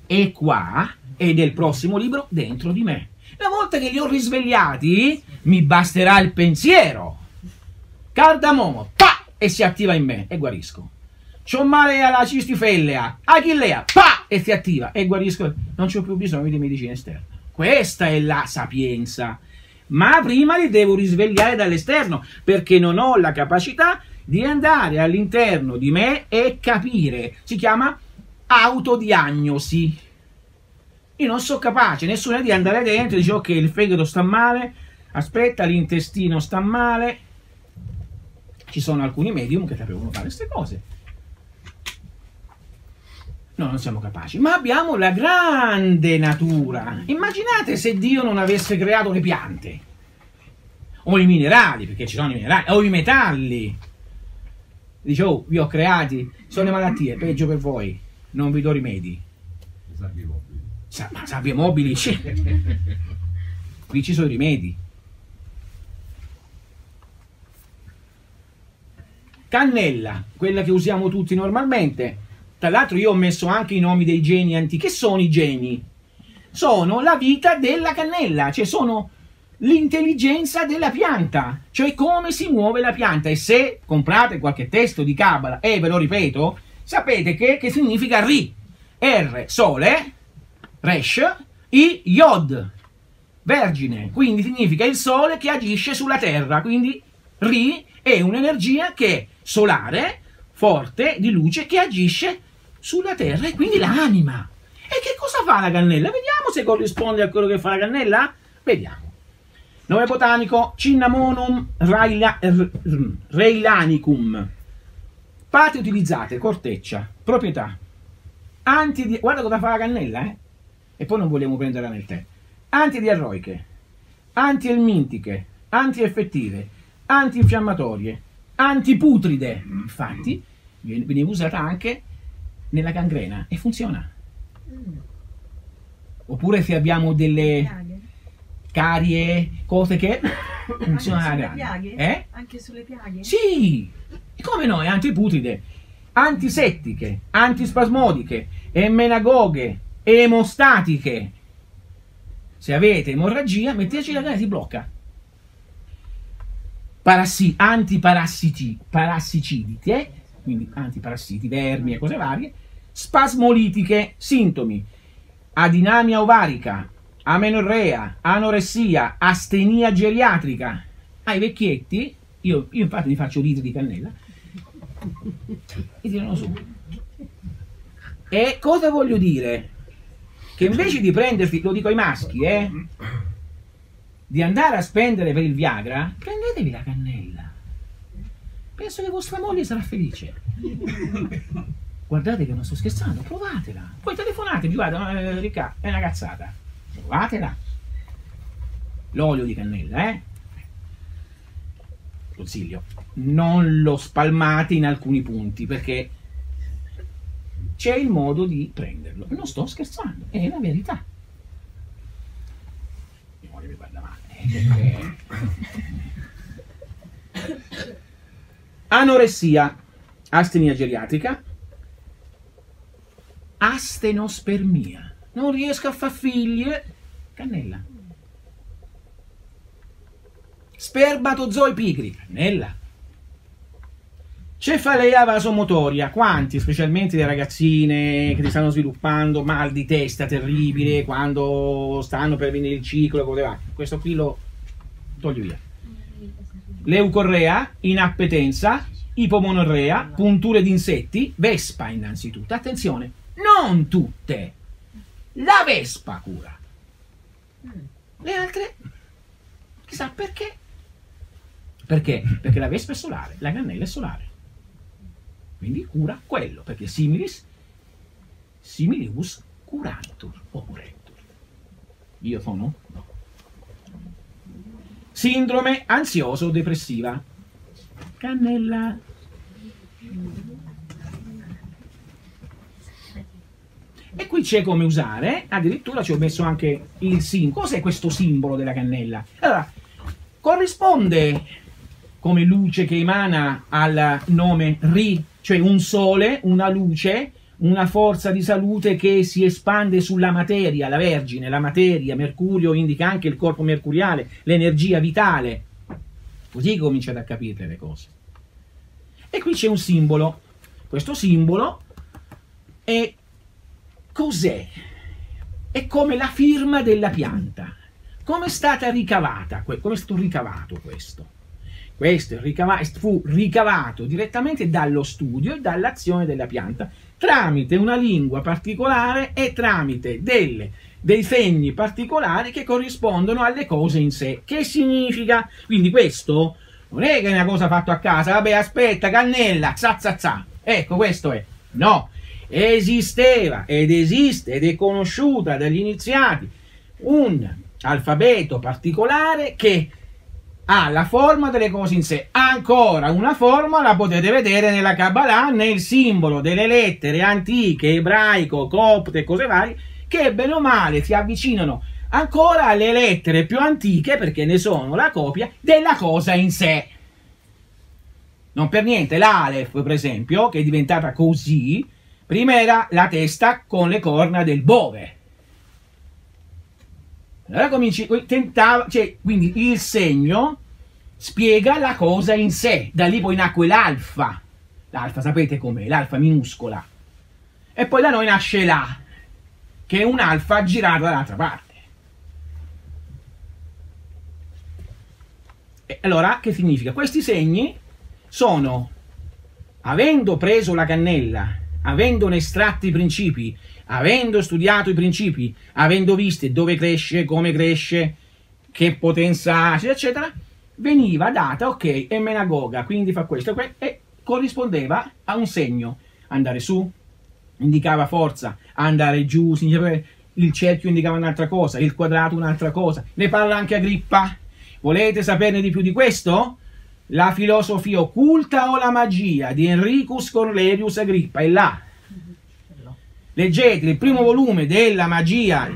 e qua e nel prossimo libro dentro di me. Una volta che li ho risvegliati, mi basterà il pensiero. Cardamomo, pa! E si attiva in me e guarisco. C'ho male alla cistifellea, achillea, pa! E si attiva e guarisco. Non c'ho più bisogno di medicina esterna. Questa è la sapienza. Ma prima li devo risvegliare dall'esterno, perché non ho la capacità di andare all'interno di me e capire. Si chiama autodiagnosi. Io non sono capace, nessuno di andare dentro e dice ok, il fegato sta male, aspetta, l'intestino sta male. Ci sono alcuni medium che sapevano fare queste cose. Noi non siamo capaci, ma abbiamo la grande natura. Immaginate se Dio non avesse creato le piante, o i minerali, perché ci sono i minerali, o i metalli. Dice, oh, vi ho creati, sono le malattie, peggio per voi, non vi do rimedi. Ma sabbie mobili, qui ci sono i rimedi. Cannella, quella che usiamo tutti normalmente, Tra l'altro io ho messo anche i nomi dei geni antichi. Che sono i geni? Sono la vita della cannella, cioè sono l'intelligenza della pianta, cioè come si muove la pianta. E se comprate qualche testo di Kabbalah, e ve lo ripeto, sapete che significa Ri. R, sole, Resh, I, Yod, vergine, quindi significa il sole che agisce sulla terra, quindi Ri è un'energia che è solare, forte, di luce, che agisce sulla terra, e quindi l'anima. E che cosa fa la cannella? Vediamo se corrisponde a quello che fa la cannella. Vediamo. Nome botanico: Cinnamonum reilanicum. Parti utilizzate: corteccia. Proprietà: guarda cosa fa la cannella, e poi non vogliamo prenderla nel tè. Antidiarroiche, antielmintiche, antieffettive, antinfiammatorie, antiputride. Infatti veniva usata anche nella gangrena e funziona. Oppure se abbiamo delle carie, cose che funzionano la grande. Anche sulle piaghe? Sì, e come no, è antiputride, antisettiche, antispasmodiche, emmenagoghe, emostatiche. Se avete emorragia, metteteci la grana e si blocca. Antiparassicidi, quindi antiparassiti, vermi e cose varie. Spasmolitiche, sintomi: adinamia ovarica, amenorrea, anoressia, astenia geriatrica. Ai vecchietti, io infatti mi faccio litri di cannella e tirano su. E cosa voglio dire? Che invece di prendersi, lo dico ai maschi, di andare a spendere per il Viagra, prendetevi la cannella. Penso che vostra moglie sarà felice. Guardate che non sto scherzando, provatela. Poi telefonatemi, guarda, Riccardo, è una cazzata. Provatela. L'olio di cannella, consiglio, non lo spalmate in alcuni punti, perché c'è il modo di prenderlo. Non sto scherzando, è la verità. Mi voglio mi guarda male. Anoressia, astenia geriatrica, astenospermia. Non riesco a far figli, cannella. Spermatozoi pigri, cannella. Cefalea vasomotoria, quanti, specialmente le ragazzine che si stanno sviluppando mal di testa terribile quando stanno per venire il ciclo, questo qui lo toglio via. Leucorrea, inappetenza, ipomonorrea, punture di insetti, vespa innanzitutto. Attenzione, non tutte, la vespa cura, le altre chissà perché. Perché? Perché la vespa è solare, la cannella è solare. Quindi cura quello, perché similibus curantur o curentur. Io sono? No. Sindrome ansioso-depressiva. Cannella. E qui c'è come usare, addirittura ci ho messo anche il simbolo. Cos'è questo simbolo della cannella? Allora, corrisponde come luce che emana al nome Ri, cioè un sole, una luce, una forza di salute che si espande sulla materia, la Vergine, la materia. Mercurio indica anche il corpo mercuriale, l'energia vitale. Così cominciate a capire le cose. E qui c'è un simbolo. Questo simbolo è cos'è? È come la firma della pianta. Come è stata ricavata? Come è stato ricavato questo? Questo fu ricavato direttamente dallo studio e dall'azione della pianta tramite una lingua particolare e tramite dei segni particolari che corrispondono alle cose in sé. Che significa? Quindi questo non è che è una cosa fatta a casa, vabbè aspetta, cannella, za. Ecco, questo è. No, esisteva ed esiste ed è conosciuta dagli iniziati un alfabeto particolare che ha la forma delle cose in sé. Ancora una forma la potete vedere nella Kabbalah, nel simbolo delle lettere antiche, ebraico, copte e cose varie, che bene o male si avvicinano ancora alle lettere più antiche, perché ne sono la copia della cosa in sé. Non per niente l'Alef, per esempio, che è diventata così, Prima era la testa con le corna del bove. Allora tentava, cioè, quindi il segno spiega la cosa in sé. Da lì poi nacque l'alfa. L'alfa sapete com'è? L'alfa minuscola. E poi da noi nasce l'A, che è un'alfa girata dall'altra parte. E allora, che significa? Questi segni sono, avendo preso la cannella, avendone estratti i principi, avendo studiato i principi, avendo visto dove cresce, come cresce, che potenza ha, eccetera, veniva data, ok, è menagoga, quindi fa questo, e corrispondeva a un segno. Andare su indicava forza, andare giù, il cerchio indicava un'altra cosa, il quadrato un'altra cosa. Ne parla anche Agrippa. Volete saperne di più di questo? La filosofia occulta o la magia di Enricus Cornelius Agrippa è là. Leggete il primo volume della magia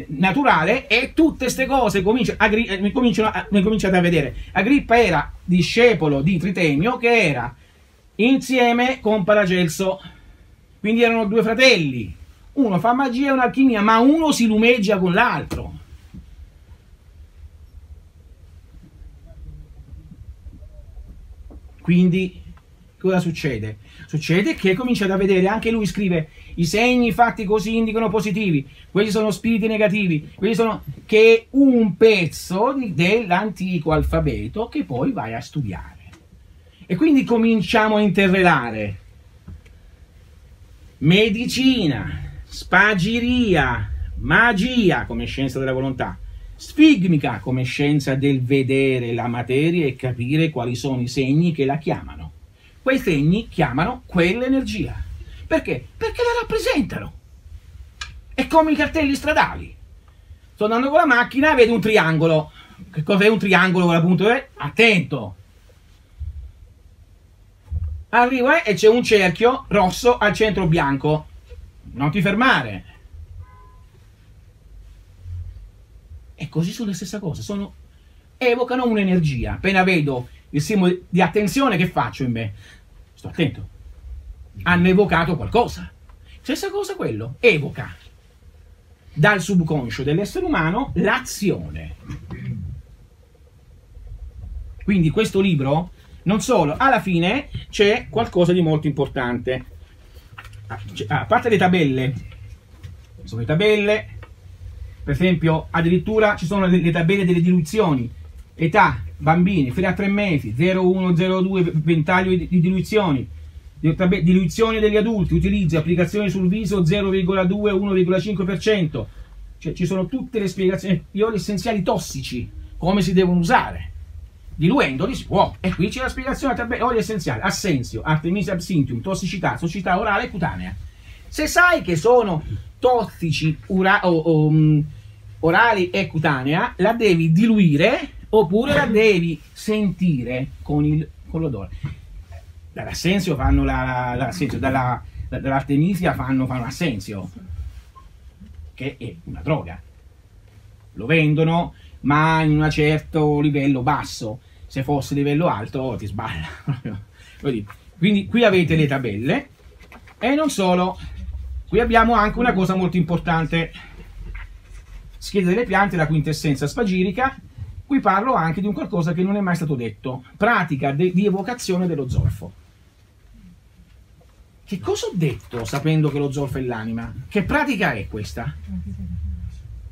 naturale e tutte queste cose cominciate a vedere. Agrippa era discepolo di Tritemio, che era insieme con Paracelso, quindi erano due fratelli, uno fa magia e un'alchimia, ma uno si lumeggia con l'altro. Quindi cosa succede? Succede che cominciate a vedere, anche lui scrive, i segni fatti così indicano positivi, questi sono spiriti negativi, questi sono, che è un pezzo dell'antico alfabeto che poi vai a studiare. E quindi cominciamo a interrelare medicina, spagiria, magia come scienza della volontà, sfigmica come scienza del vedere la materia e capire quali sono i segni che la chiamano. Quei segni chiamano quell'energia. Perché? Perché la rappresentano. È come i cartelli stradali. Sto andando con la macchina e vedo un triangolo. Che cos'è un triangolo con la punta? Attento! Arriva e c'è un cerchio rosso al centro bianco. Non ti fermare. E così sono la stessa cosa. Evocano un'energia. Appena vedo il simbolo di attenzione, che faccio in me? Sto attento. Hanno evocato qualcosa. Stessa cosa quello. Evoca dal subconscio dell'essere umano l'azione. Quindi questo libro, non solo, alla fine c'è qualcosa di molto importante. A parte le tabelle, sono le tabelle, per esempio, addirittura ci sono le tabelle delle diluizioni. Età, bambini, fino a 3 mesi, 0, 1, 0, 2, ventaglio di diluizioni. Diluizione degli adulti, utilizzo, applicazioni sul viso 0,2, 1,5%. Cioè ci sono tutte le spiegazioni, gli oli essenziali tossici, come si devono usare. Diluendoli si può. E qui c'è la spiegazione della tabella oli essenziali, assenzio, artemisia absinthium, tossicità orale e cutanea. Se sai che sono tossici orali e cutanea, la devi diluire oppure la devi sentire con l'odore. Dall'assenzio fanno dall'artemisia fanno l'assenzio, che è una droga. Lo vendono, ma in un certo livello basso. Se fosse livello alto ti sballa. Quindi qui avete le tabelle. E non solo, qui abbiamo anche una cosa molto importante. Scheda delle piante, la quintessenza spagirica. Qui parlo anche di un qualcosa che non è mai stato detto. Pratica di evocazione dello zolfo. Che cosa ho detto sapendo che lo zolfo è l'anima? Che pratica è questa?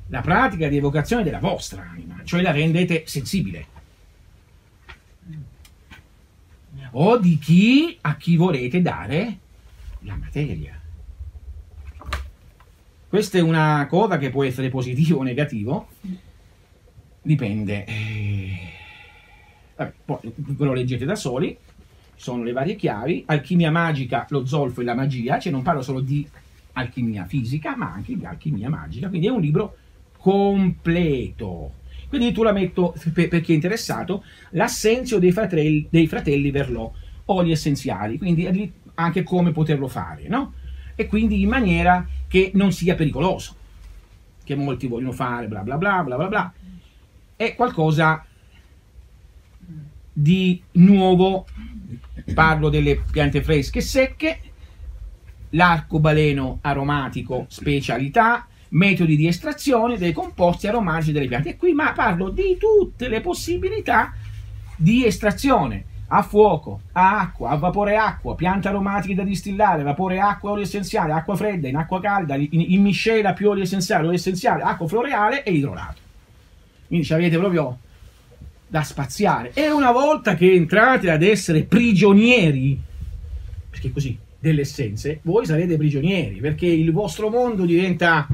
La pratica di evocazione della vostra anima, cioè la rendete sensibile. O di chi a chi volete dare la materia. Questa è una cosa che può essere positivo o negativo, dipende. Vabbè, poi ve lo leggete da soli. Sono le varie chiavi, alchimia magica, lo zolfo e la magia, cioè non parlo solo di alchimia fisica, ma anche di alchimia magica, quindi è un libro completo. Quindi tu la metto, per chi è interessato, l'assenzio dei fratelli Verlò, oli essenziali, quindi anche come poterlo fare, no? E quindi in maniera che non sia pericoloso, che molti vogliono fare, bla bla bla bla bla bla. È qualcosa di nuovo. Parlo delle piante fresche e secche, l'arcobaleno aromatico specialità, metodi di estrazione dei composti aromatici delle piante. E qui parlo di tutte le possibilità di estrazione: a fuoco, a acqua, a vapore acqua, piante aromatiche da distillare, vapore acqua, olio essenziale, acqua fredda, in acqua calda, in miscela più olio essenziale, acqua floreale e idrolato. Quindi ci avete proprio da spaziare. E una volta che entrate ad essere prigionieri, perché così, delle essenze, voi sarete prigionieri, perché il vostro mondo diventa,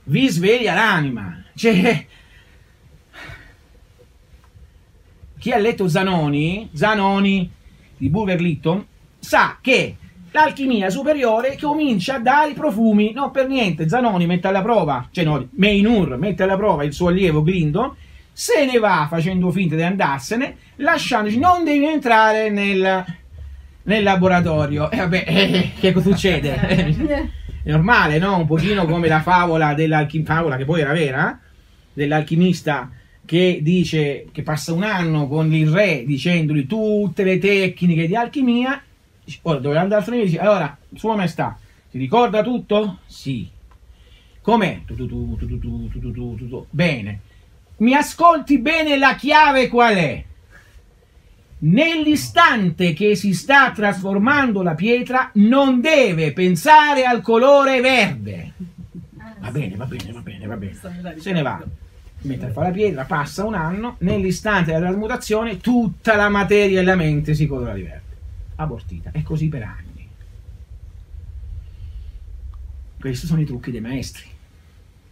vi sveglia l'anima. Cioè, chi ha letto Zanoni di Bulwer Lytton sa che l'alchimia superiore comincia a dare i profumi. Non per niente Zanoni mette alla prova, cioè no, Meinhur mette alla prova il suo allievo Glindon, se ne va facendo finta di andarsene, lasciandoci: non devi entrare nel laboratorio. E vabbè, che succede? È normale, no? Un pochino come la favola favola che poi era vera, dell'alchimista che dice che passa un anno con il re dicendogli tutte le tecniche di alchimia. Ora doveva andarsene e dice: allora, Sua Maestà, ti ricorda tutto? Sì. Com'è? Bene. Mi ascolti bene, la chiave qual è? Nell'istante che si sta trasformando la pietra non deve pensare al colore verde. Va bene. Se ne va. Mentre fa la pietra, passa un anno, nell'istante della trasmutazione tutta la materia e la mente si colora di verde. Abortita. È così per anni. Questi sono i trucchi dei maestri.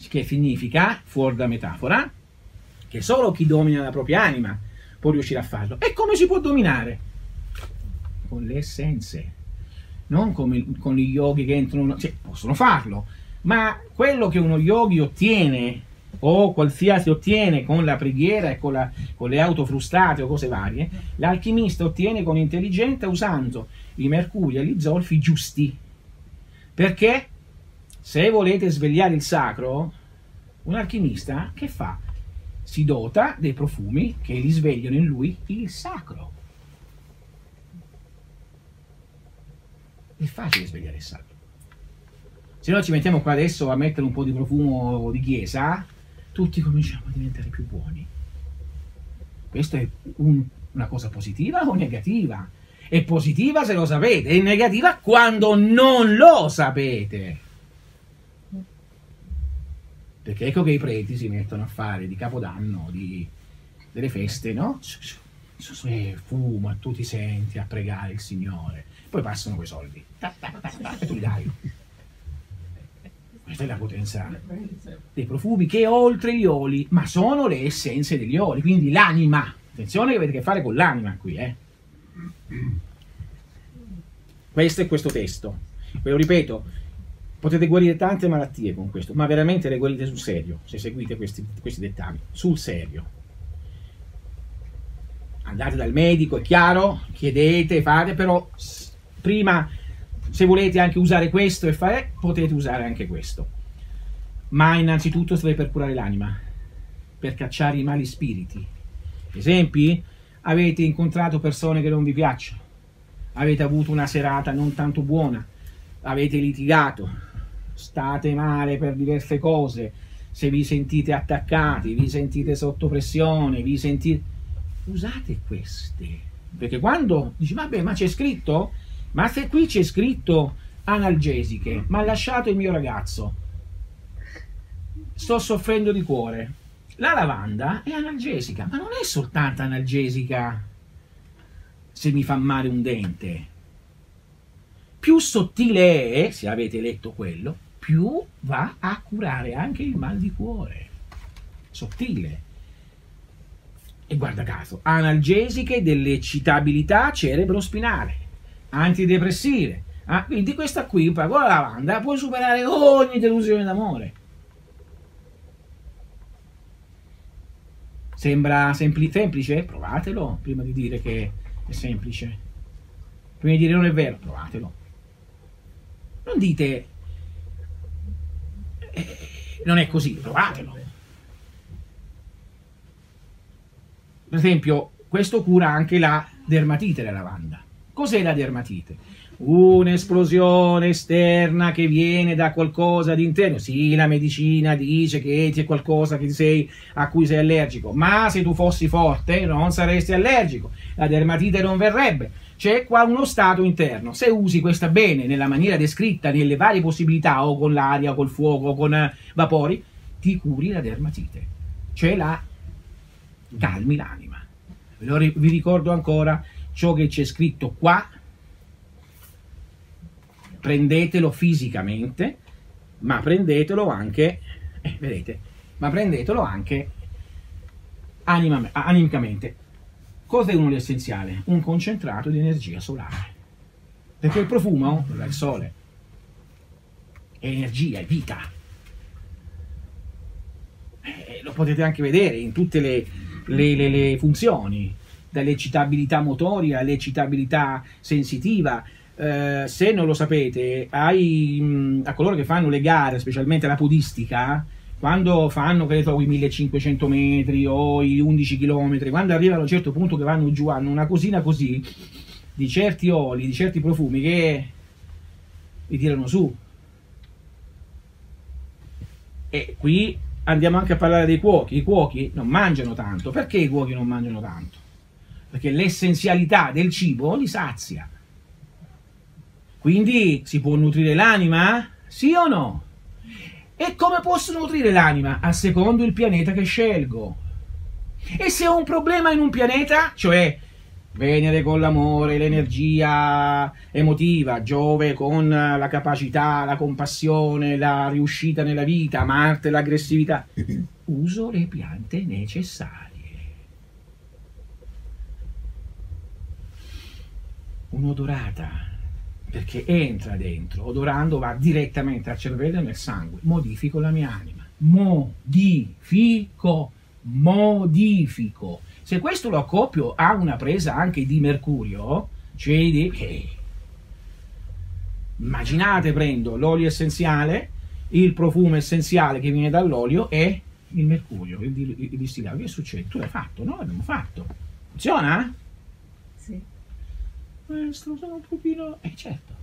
Che significa, fuori da metafora, che solo chi domina la propria anima può riuscire a farlo. E come si può dominare? Con le essenze. Non come con gli yogi che entrano, cioè, possono farlo, ma quello che uno yogi ottiene, o qualsiasi ottiene con la preghiera e con le auto frustrate o cose varie, l'alchimista ottiene con intelligenza usando i mercuri e gli zolfi giusti. Perché se volete svegliare il sacro, un alchimista che fa? Si dota dei profumi che gli svegliano in lui il sacro. È facile svegliare il sacro. Se noi ci mettiamo qua adesso a mettere un po' di profumo di chiesa, tutti cominciamo a diventare più buoni. Questa è una cosa positiva o negativa? È positiva se lo sapete, è negativa quando non lo sapete. Perché ecco che i preti si mettono a fare di Capodanno, delle feste, no? Fuma, tu ti senti a pregare il Signore. Poi passano quei soldi. E tu li dai. Questa è la potenza dei profumi che oltre gli oli, ma sono le essenze degli oli, quindi l'anima. Attenzione che avete a che fare con l'anima qui, Questo è questo testo. Ve lo ripeto, potete guarire tante malattie con questo, ma veramente le guarite sul serio, se seguite questi dettagli, sul serio. Andate dal medico, è chiaro, chiedete, fate, però prima, se volete anche usare questo e fare, potete usare anche questo. Ma innanzitutto serve per curare l'anima, per cacciare i mali spiriti. Esempi? Avete incontrato persone che non vi piacciono, avete avuto una serata non tanto buona, avete litigato, state male per diverse cose, se vi sentite attaccati, vi sentite sotto pressione, usate queste, perché quando dici vabbè, ma c'è scritto, ma se qui c'è scritto analgesiche, ma ha lasciato il mio ragazzo, sto soffrendo di cuore, la lavanda è analgesica, ma non è soltanto analgesica se mi fa male un dente. Più sottile è, se avete letto quello, più va a curare anche il mal di cuore. Sottile. E guarda caso, analgesiche dell'eccitabilità cerebrospinale, antidepressive. Quindi questa qui, con la lavanda, puoi superare ogni delusione d'amore. Sembra semplice? Provatelo, prima di dire che è semplice. Prima di dire non è vero, provatelo. Non dite non è così, provatelo. Per esempio, questo cura anche la dermatite, la lavanda. Cos'è la dermatite? un'esplosione esterna che viene da qualcosa di interno. Sì, la medicina dice che c'è qualcosa a cui sei allergico, ma se tu fossi forte non saresti allergico, la dermatite non verrebbe. C'è qua uno stato interno. Se usi questa bene nella maniera descritta, nelle varie possibilità, o con l'aria, o col fuoco, o con vapori, ti curi la dermatite, cioè calmi l'anima. Vi ricordo ancora ciò che c'è scritto qua. Prendetelo fisicamente, ma prendetelo anche, vedete, ma prendetelo anche animicamente. Cos'è un olio essenziale? Un concentrato di energia solare. Perché il profumo non è il sole, è energia, è vita. Lo potete anche vedere in tutte le funzioni, dall'eccitabilità motoria all'eccitabilità sensitiva. Se non lo sapete, a coloro che fanno le gare, specialmente la podistica, quando fanno, che ne so, i 1500 metri o i 11 km, quando arrivano a un certo punto che vanno giù, hanno una cosina così di certi oli, di certi profumi che li tirano su. E qui andiamo anche a parlare dei cuochi. I cuochi non mangiano tanto. Perché i cuochi non mangiano tanto? Perché l'essenzialità del cibo li sazia. Quindi si può nutrire l'anima? Sì o no? E come posso nutrire l'anima? A secondo il pianeta che scelgo. E se ho un problema in un pianeta, cioè Venere con l'amore, l'energia emotiva, Giove con la capacità, la compassione, la riuscita nella vita, Marte l'aggressività, uso le piante necessarie. Un'odorata, perché entra dentro, odorando va direttamente al cervello e nel sangue. Modifico la mia anima. Modifico. Se questo lo accoppio a una presa anche di mercurio, cioè immaginate, prendo l'olio essenziale, il profumo essenziale che viene dall'olio e il mercurio, il distillato. Che succede? Tu l'hai fatto, no? L'abbiamo fatto. Funziona? Sì. Maestro, sono un pochino... certo,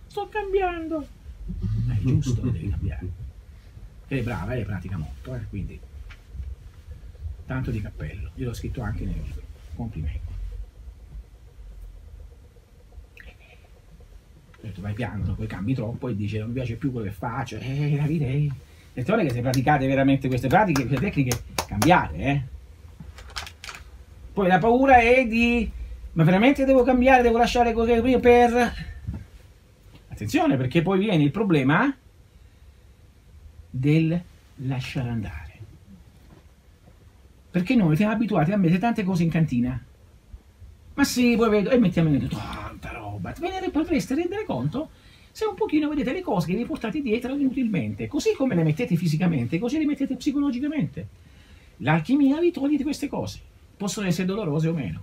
sto cambiando. È giusto che devi cambiare. È brava, pratica molto, quindi tanto di cappello. Io l'ho scritto anche nel libro. Complimenti. Tu vai piano, poi cambi troppo e dici non mi piace più quello che faccio. La vita è... Attenzione che se praticate veramente queste pratiche, queste tecniche, cambiate, Poi la paura è di... Ma veramente devo cambiare, devo lasciare così per... Attenzione, perché poi viene il problema del lasciare andare. Perché noi siamo abituati a mettere tante cose in cantina. Ma sì, poi vedo, e mettiamo in tanta roba. Ve ne potreste rendere conto se un pochino vedete le cose che vi portate dietro inutilmente. Così come le mettete fisicamente, così le mettete psicologicamente. L'alchimia vi toglie di queste cose. Possono essere dolorose o meno.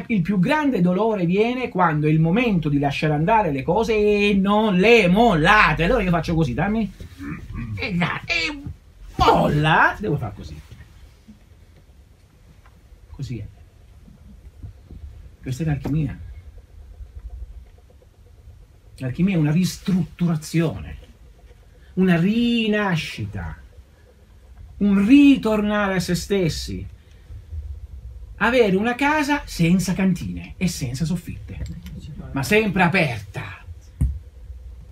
Il più grande dolore viene quando è il momento di lasciare andare le cose e non le mollate. Allora io faccio così, dammi. E molla. Devo fare così. Così è. Questa è l'alchimia. L'alchimia è una ristrutturazione, una rinascita, un ritornare a se stessi. Avere una casa senza cantine e senza soffitte, ma sempre aperta,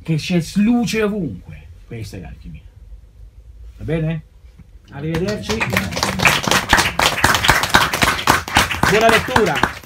che c'è luce ovunque. Questa è l'alchimia. Va bene? Arrivederci. Buona lettura.